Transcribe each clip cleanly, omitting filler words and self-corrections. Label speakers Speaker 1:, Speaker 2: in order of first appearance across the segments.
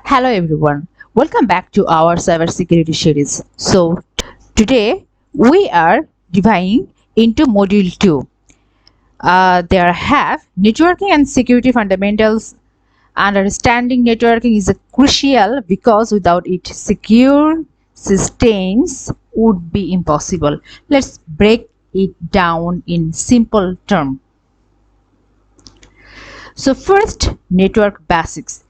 Speaker 1: Hello everyone, welcome back to our cybersecurity series. So today we are dividing into module 2. There have networking and security fundamentals. Understanding networking is crucial because without it secure systems would be impossible. Let's break it down in simple terms. So first, network basics.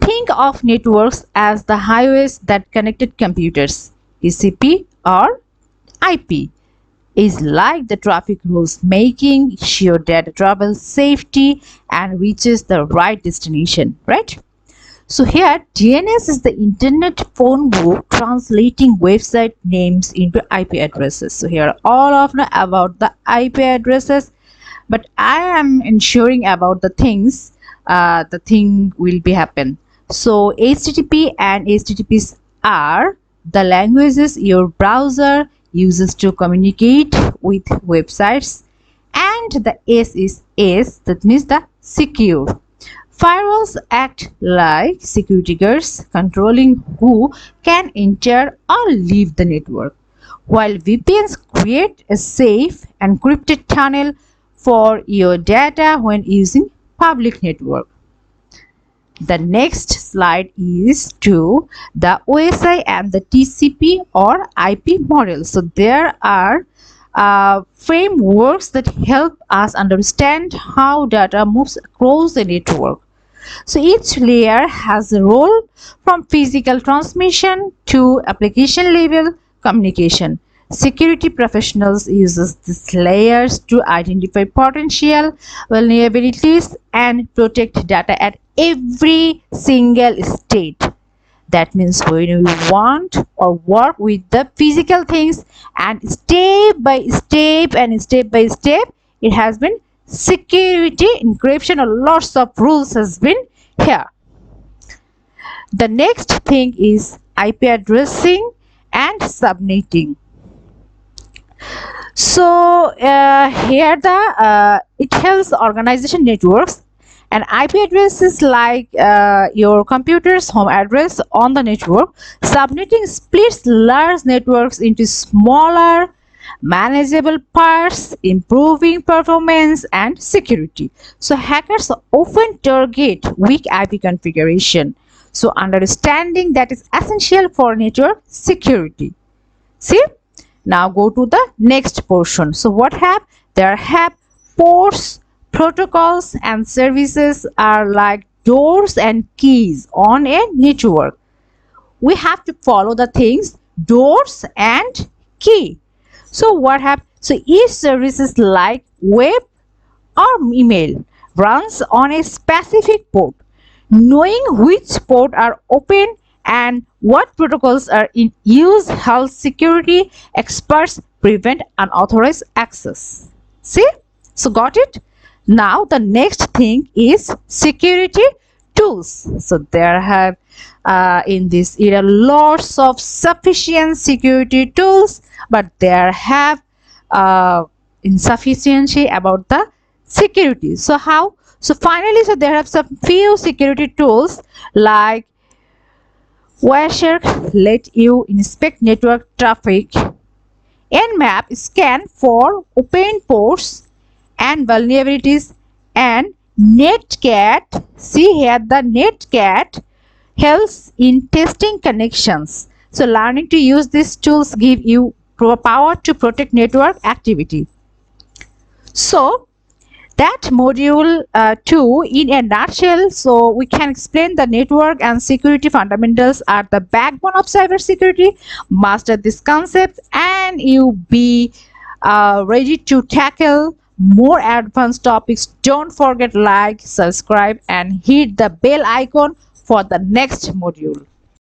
Speaker 1: Think of networks as the highways that connected computers. TCP or IP is like the traffic rules, making sure data travels safely and reaches the right destination, right? So here DNS is the internet phone book translating website names into IP addresses. So here all of know about the IP addresses, but I am ensuring about the things the thing will be happen. So HTTP and HTTPs are the languages your browser uses to communicate with websites, and the S is S, that means the secure. Firewalls act like security guards controlling who can enter or leave the network, while VPNs create a safe encrypted tunnel for your data when using public network. The next slide is to the OSI and the TCP or IP model. So there are frameworks that help us understand how data moves across the network. So each layer has a role, from physical transmission to application level communication. Security professionals use these layers to identify potential vulnerabilities and protect data at every single state. That means when you want or work with the physical things, and step by step, it has been security encryption or lots of rules has been here. The next thing is IP addressing and subnetting. So here it helps organization networks, and IP address is like your computer's home address on the network. Subnetting splits large networks into smaller manageable parts, improving performance and security. So hackers often target weak IP configuration. So understanding that is essential for network security. See? Now go to the next portion. So what have? There have ports, protocols and services are like doors and keys on a network. We have to follow the things doors and key. So what have? So each services like web or email runs on a specific port. Knowing which port are open and what protocols are in use helps security experts prevent unauthorized access. See? So got it? Now the next thing is security tools. So there have in this era lots of sufficient security tools, but there have insufficiency about the security. So how? So finally, so there have some few security tools like Wireshark let you inspect network traffic. Nmap scan for open ports and vulnerabilities, and Netcat, see here the Netcat helps in testing connections. So learning to use these tools give you power to protect network activity. So that module 2 in a nutshell. So we can explain the network and security fundamentals are the backbone of cybersecurity. Master this concept and you be ready to tackle more advanced topics. Don't forget like, subscribe and hit the bell icon for the next module.